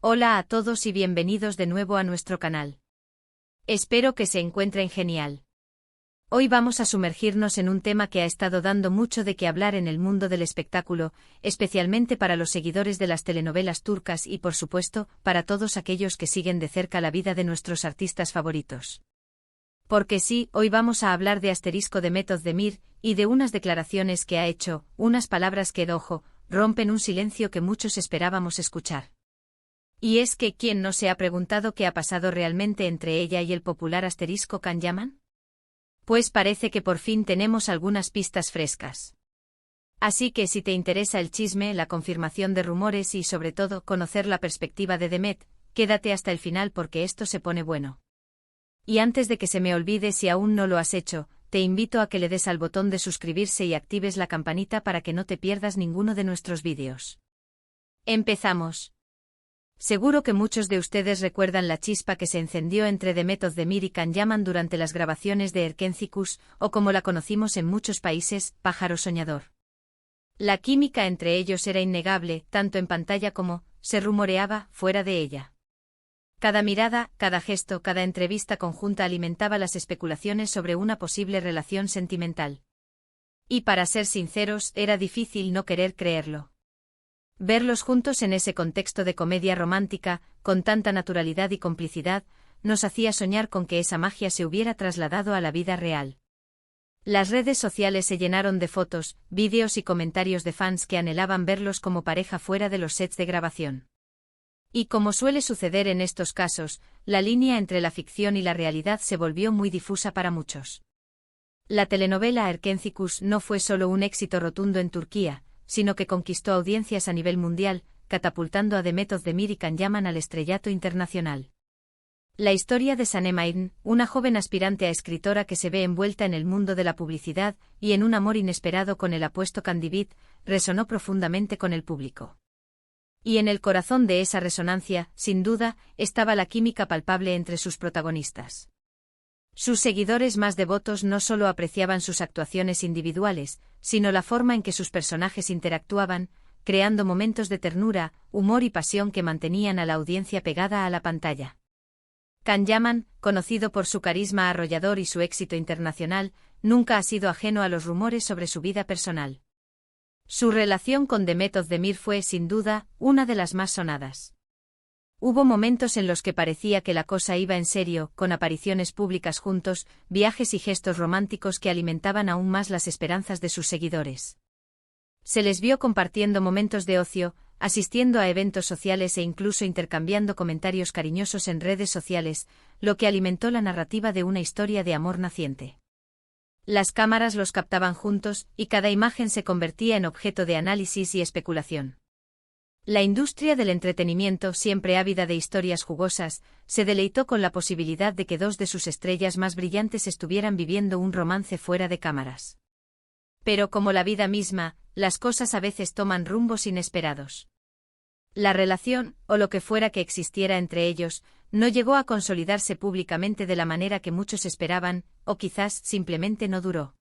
Hola a todos y bienvenidos de nuevo a nuestro canal. Espero que se encuentren genial. Hoy vamos a sumergirnos en un tema que ha estado dando mucho de qué hablar en el mundo del espectáculo, especialmente para los seguidores de las telenovelas turcas y, por supuesto, para todos aquellos que siguen de cerca la vida de nuestros artistas favoritos. Porque sí, hoy vamos a hablar de Demet Özdemir y de unas declaraciones que ha hecho, unas palabras que, ojo, rompen un silencio que muchos esperábamos escuchar. Y es que ¿quién no se ha preguntado qué ha pasado realmente entre ella y el popular Can Yaman? Pues parece que por fin tenemos algunas pistas frescas. Así que si te interesa el chisme, la confirmación de rumores y sobre todo conocer la perspectiva de Demet, quédate hasta el final porque esto se pone bueno. Y antes de que se me olvide, si aún no lo has hecho, te invito a que le des al botón de suscribirse y actives la campanita para que no te pierdas ninguno de nuestros vídeos. ¡Empezamos! Seguro que muchos de ustedes recuerdan la chispa que se encendió entre Demet Özdemir y Can Yaman durante las grabaciones de Erkenci, o como la conocimos en muchos países, Pájaro Soñador. La química entre ellos era innegable, tanto en pantalla como, se rumoreaba, fuera de ella. Cada mirada, cada gesto, cada entrevista conjunta alimentaba las especulaciones sobre una posible relación sentimental. Y para ser sinceros, era difícil no querer creerlo. Verlos juntos en ese contexto de comedia romántica, con tanta naturalidad y complicidad, nos hacía soñar con que esa magia se hubiera trasladado a la vida real. Las redes sociales se llenaron de fotos, vídeos y comentarios de fans que anhelaban verlos como pareja fuera de los sets de grabación. Y como suele suceder en estos casos, la línea entre la ficción y la realidad se volvió muy difusa para muchos. La telenovela Erkenci no fue solo un éxito rotundo en Turquía, sino que conquistó audiencias a nivel mundial, catapultando a Demet Özdemir y Can Yaman al estrellato internacional. La historia de Sanem Aydin, una joven aspirante a escritora que se ve envuelta en el mundo de la publicidad y en un amor inesperado con el apuesto Candibit, resonó profundamente con el público. Y en el corazón de esa resonancia, sin duda, estaba la química palpable entre sus protagonistas. Sus seguidores más devotos no solo apreciaban sus actuaciones individuales, sino la forma en que sus personajes interactuaban, creando momentos de ternura, humor y pasión que mantenían a la audiencia pegada a la pantalla. Can Yaman, conocido por su carisma arrollador y su éxito internacional, nunca ha sido ajeno a los rumores sobre su vida personal. Su relación con Demet Özdemir fue, sin duda, una de las más sonadas. Hubo momentos en los que parecía que la cosa iba en serio, con apariciones públicas juntos, viajes y gestos románticos que alimentaban aún más las esperanzas de sus seguidores. Se les vio compartiendo momentos de ocio, asistiendo a eventos sociales e incluso intercambiando comentarios cariñosos en redes sociales, lo que alimentó la narrativa de una historia de amor naciente. Las cámaras los captaban juntos, y cada imagen se convertía en objeto de análisis y especulación. La industria del entretenimiento, siempre ávida de historias jugosas, se deleitó con la posibilidad de que dos de sus estrellas más brillantes estuvieran viviendo un romance fuera de cámaras. Pero como la vida misma, las cosas a veces toman rumbos inesperados. La relación, o lo que fuera que existiera entre ellos, no llegó a consolidarse públicamente de la manera que muchos esperaban, o quizás simplemente no duró.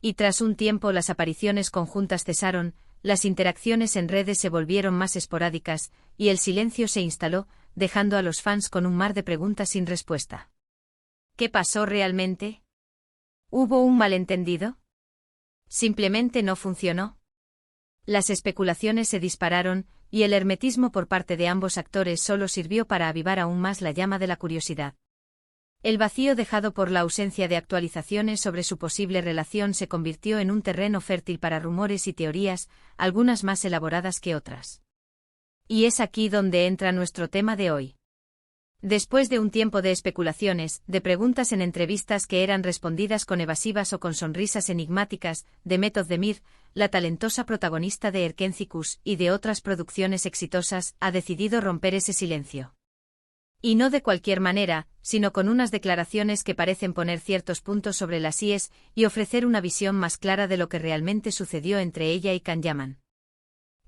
Y tras un tiempo las apariciones conjuntas cesaron, las interacciones en redes se volvieron más esporádicas, y el silencio se instaló, dejando a los fans con un mar de preguntas sin respuesta. ¿Qué pasó realmente? ¿Hubo un malentendido? ¿Simplemente no funcionó? Las especulaciones se dispararon, y el hermetismo por parte de ambos actores solo sirvió para avivar aún más la llama de la curiosidad. El vacío dejado por la ausencia de actualizaciones sobre su posible relación se convirtió en un terreno fértil para rumores y teorías, algunas más elaboradas que otras. Y es aquí donde entra nuestro tema de hoy. Después de un tiempo de especulaciones, de preguntas en entrevistas que eran respondidas con evasivas o con sonrisas enigmáticas, Demet Özdemir, la talentosa protagonista de Erkenci y de otras producciones exitosas, ha decidido romper ese silencio. Y no de cualquier manera, sino con unas declaraciones que parecen poner ciertos puntos sobre las íes y ofrecer una visión más clara de lo que realmente sucedió entre ella y Can Yaman.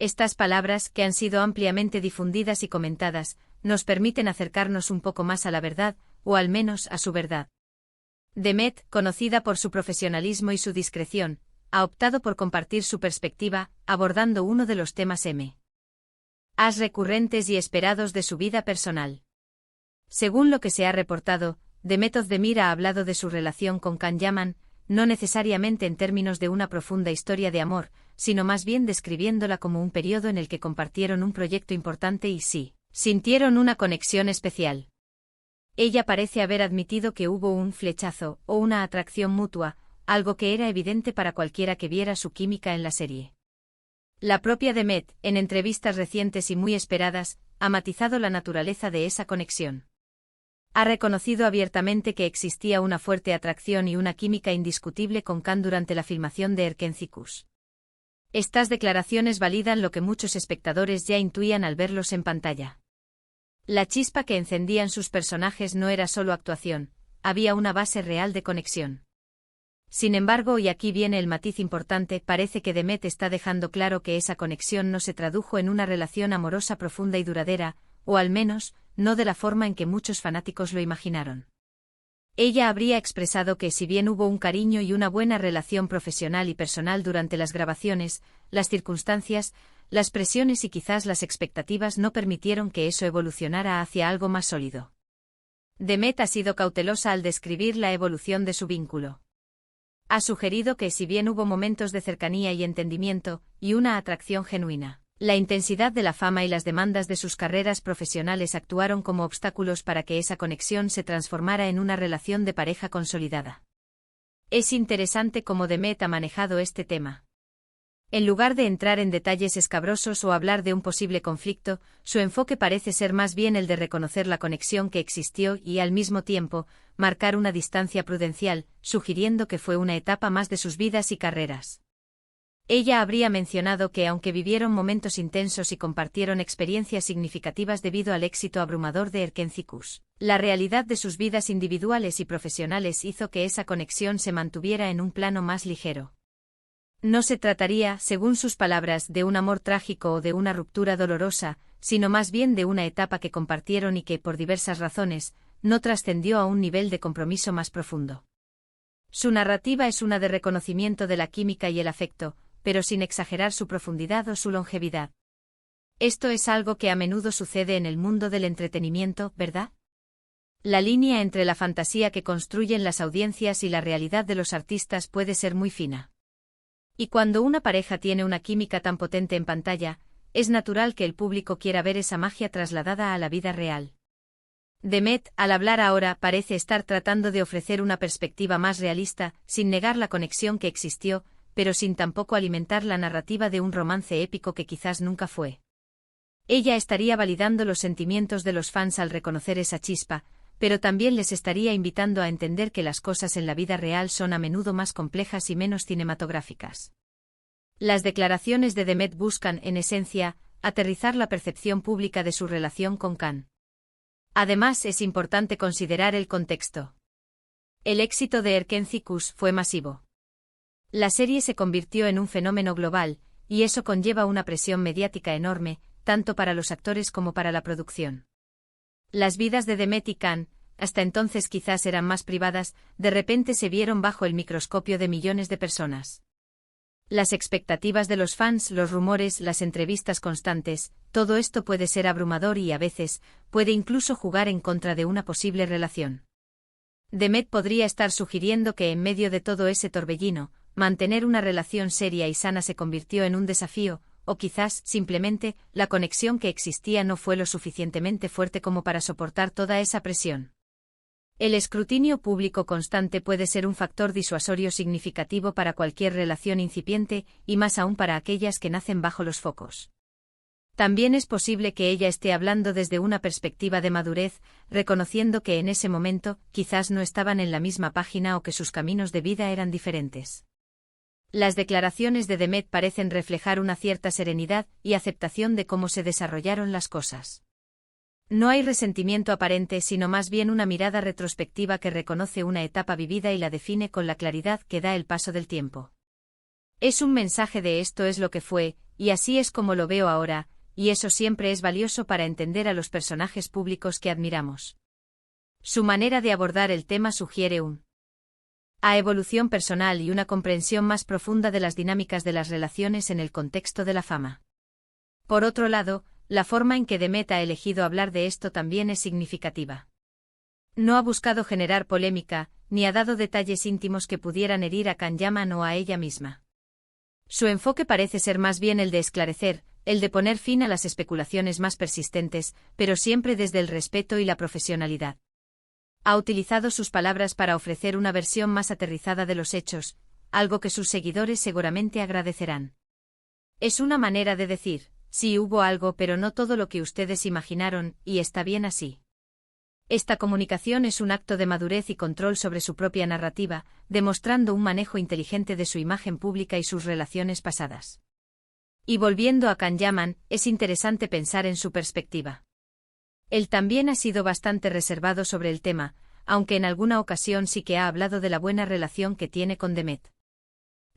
Estas palabras, que han sido ampliamente difundidas y comentadas, nos permiten acercarnos un poco más a la verdad, o al menos a su verdad. Demet, conocida por su profesionalismo y su discreción, ha optado por compartir su perspectiva, abordando uno de los temas as recurrentes y esperados de su vida personal. Según lo que se ha reportado, Demet Özdemir ha hablado de su relación con Can Yaman, no necesariamente en términos de una profunda historia de amor, sino más bien describiéndola como un periodo en el que compartieron un proyecto importante y sí, sintieron una conexión especial. Ella parece haber admitido que hubo un flechazo o una atracción mutua, algo que era evidente para cualquiera que viera su química en la serie. La propia Demet, en entrevistas recientes y muy esperadas, ha matizado la naturaleza de esa conexión. Ha reconocido abiertamente que existía una fuerte atracción y una química indiscutible con Can durante la filmación de Erkenci-Kuş. Estas declaraciones validan lo que muchos espectadores ya intuían al verlos en pantalla. La chispa que encendían sus personajes no era solo actuación, había una base real de conexión. Sin embargo, y aquí viene el matiz importante, parece que Demet está dejando claro que esa conexión no se tradujo en una relación amorosa profunda y duradera, o al menos, no de la forma en que muchos fanáticos lo imaginaron. Ella habría expresado que si bien hubo un cariño y una buena relación profesional y personal durante las grabaciones, las circunstancias, las presiones y quizás las expectativas no permitieron que eso evolucionara hacia algo más sólido. Demet ha sido cautelosa al describir la evolución de su vínculo. Ha sugerido que si bien hubo momentos de cercanía y entendimiento, y una atracción genuina, la intensidad de la fama y las demandas de sus carreras profesionales actuaron como obstáculos para que esa conexión se transformara en una relación de pareja consolidada. Es interesante cómo Demet ha manejado este tema. En lugar de entrar en detalles escabrosos o hablar de un posible conflicto, su enfoque parece ser más bien el de reconocer la conexión que existió y, al mismo tiempo, marcar una distancia prudencial, sugiriendo que fue una etapa más de sus vidas y carreras. Ella habría mencionado que aunque vivieron momentos intensos y compartieron experiencias significativas debido al éxito abrumador de Erkenci-Kuş, la realidad de sus vidas individuales y profesionales hizo que esa conexión se mantuviera en un plano más ligero. No se trataría, según sus palabras, de un amor trágico o de una ruptura dolorosa, sino más bien de una etapa que compartieron y que, por diversas razones, no trascendió a un nivel de compromiso más profundo. Su narrativa es una de reconocimiento de la química y el afecto, pero sin exagerar su profundidad o su longevidad. Esto es algo que a menudo sucede en el mundo del entretenimiento, ¿verdad? La línea entre la fantasía que construyen las audiencias y la realidad de los artistas puede ser muy fina. Y cuando una pareja tiene una química tan potente en pantalla, es natural que el público quiera ver esa magia trasladada a la vida real. Demet, al hablar ahora, parece estar tratando de ofrecer una perspectiva más realista, sin negar la conexión que existió, pero sin tampoco alimentar la narrativa de un romance épico que quizás nunca fue. Ella estaría validando los sentimientos de los fans al reconocer esa chispa, pero también les estaría invitando a entender que las cosas en la vida real son a menudo más complejas y menos cinematográficas. Las declaraciones de Demet buscan, en esencia, aterrizar la percepción pública de su relación con Can. Además, es importante considerar el contexto. El éxito de Erkenci-Kuş fue masivo. La serie se convirtió en un fenómeno global, y eso conlleva una presión mediática enorme, tanto para los actores como para la producción. Las vidas de Demet y Can, hasta entonces quizás eran más privadas, de repente se vieron bajo el microscopio de millones de personas. Las expectativas de los fans, los rumores, las entrevistas constantes, todo esto puede ser abrumador y a veces, puede incluso jugar en contra de una posible relación. Demet podría estar sugiriendo que en medio de todo ese torbellino, mantener una relación seria y sana se convirtió en un desafío, o quizás, simplemente, la conexión que existía no fue lo suficientemente fuerte como para soportar toda esa presión. El escrutinio público constante puede ser un factor disuasorio significativo para cualquier relación incipiente, y más aún para aquellas que nacen bajo los focos. También es posible que ella esté hablando desde una perspectiva de madurez, reconociendo que en ese momento, quizás no estaban en la misma página o que sus caminos de vida eran diferentes. Las declaraciones de Demet parecen reflejar una cierta serenidad y aceptación de cómo se desarrollaron las cosas. No hay resentimiento aparente, sino más bien una mirada retrospectiva que reconoce una etapa vivida y la define con la claridad que da el paso del tiempo. Es un mensaje de esto es lo que fue, y así es como lo veo ahora, y eso siempre es valioso para entender a los personajes públicos que admiramos. Su manera de abordar el tema sugiere a evolución personal y una comprensión más profunda de las dinámicas de las relaciones en el contexto de la fama. Por otro lado, la forma en que Demet ha elegido hablar de esto también es significativa. No ha buscado generar polémica, ni ha dado detalles íntimos que pudieran herir a Can Yaman o a ella misma. Su enfoque parece ser más bien el de esclarecer, el de poner fin a las especulaciones más persistentes, pero siempre desde el respeto y la profesionalidad. Ha utilizado sus palabras para ofrecer una versión más aterrizada de los hechos, algo que sus seguidores seguramente agradecerán. Es una manera de decir, sí hubo algo pero no todo lo que ustedes imaginaron, y está bien así. Esta comunicación es un acto de madurez y control sobre su propia narrativa, demostrando un manejo inteligente de su imagen pública y sus relaciones pasadas. Y volviendo a Can Yaman, es interesante pensar en su perspectiva. Él también ha sido bastante reservado sobre el tema, aunque en alguna ocasión sí que ha hablado de la buena relación que tiene con Demet.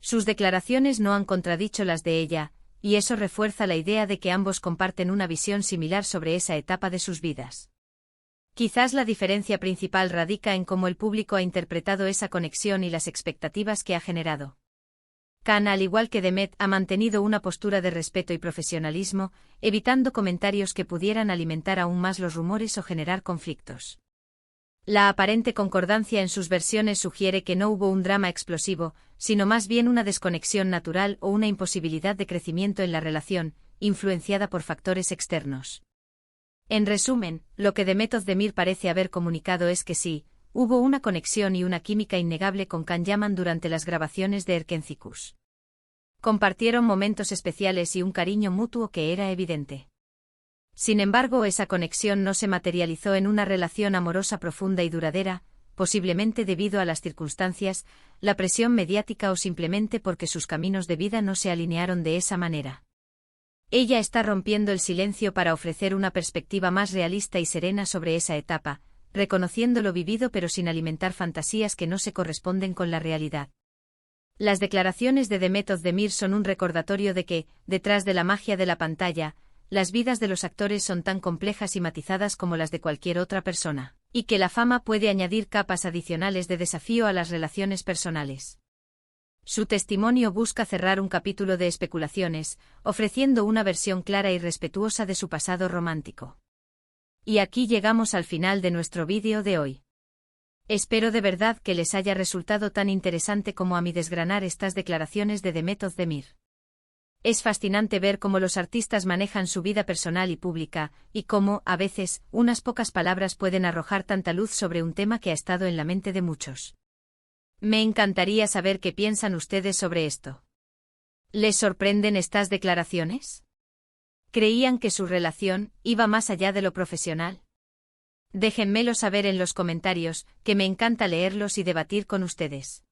Sus declaraciones no han contradicho las de ella, y eso refuerza la idea de que ambos comparten una visión similar sobre esa etapa de sus vidas. Quizás la diferencia principal radica en cómo el público ha interpretado esa conexión y las expectativas que ha generado. Can, al igual que Demet, ha mantenido una postura de respeto y profesionalismo, evitando comentarios que pudieran alimentar aún más los rumores o generar conflictos. La aparente concordancia en sus versiones sugiere que no hubo un drama explosivo, sino más bien una desconexión natural o una imposibilidad de crecimiento en la relación, influenciada por factores externos. En resumen, lo que Demet Özdemir parece haber comunicado es que sí, hubo una conexión y una química innegable con Can Yaman durante las grabaciones de Erkencikus. Compartieron momentos especiales y un cariño mutuo que era evidente. Sin embargo, esa conexión no se materializó en una relación amorosa profunda y duradera, posiblemente debido a las circunstancias, la presión mediática o simplemente porque sus caminos de vida no se alinearon de esa manera. Ella está rompiendo el silencio para ofrecer una perspectiva más realista y serena sobre esa etapa, reconociendo lo vivido pero sin alimentar fantasías que no se corresponden con la realidad. Las declaraciones de Demet Özdemir son un recordatorio de que, detrás de la magia de la pantalla, las vidas de los actores son tan complejas y matizadas como las de cualquier otra persona, y que la fama puede añadir capas adicionales de desafío a las relaciones personales. Su testimonio busca cerrar un capítulo de especulaciones, ofreciendo una versión clara y respetuosa de su pasado romántico. Y aquí llegamos al final de nuestro vídeo de hoy. Espero de verdad que les haya resultado tan interesante como a mí desgranar estas declaraciones de Demet Özdemir. Es fascinante ver cómo los artistas manejan su vida personal y pública, y cómo, a veces, unas pocas palabras pueden arrojar tanta luz sobre un tema que ha estado en la mente de muchos. Me encantaría saber qué piensan ustedes sobre esto. ¿Les sorprenden estas declaraciones? ¿Creían que su relación iba más allá de lo profesional? Déjenmelo saber en los comentarios, que me encanta leerlos y debatir con ustedes.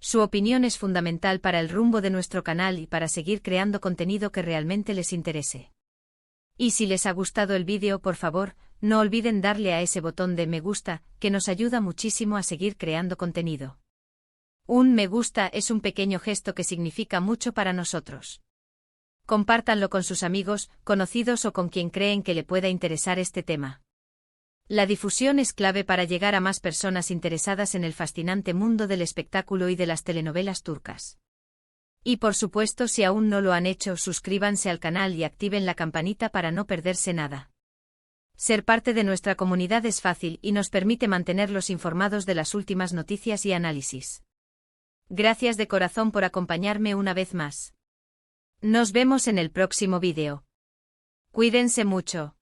Su opinión es fundamental para el rumbo de nuestro canal y para seguir creando contenido que realmente les interese. Y si les ha gustado el vídeo, por favor, no olviden darle a ese botón de me gusta, que nos ayuda muchísimo a seguir creando contenido. Un me gusta es un pequeño gesto que significa mucho para nosotros. Compártanlo con sus amigos, conocidos o con quien creen que le pueda interesar este tema. La difusión es clave para llegar a más personas interesadas en el fascinante mundo del espectáculo y de las telenovelas turcas. Y por supuesto, si aún no lo han hecho, suscríbanse al canal y activen la campanita para no perderse nada. Ser parte de nuestra comunidad es fácil y nos permite mantenerlos informados de las últimas noticias y análisis. Gracias de corazón por acompañarme una vez más. Nos vemos en el próximo vídeo. Cuídense mucho.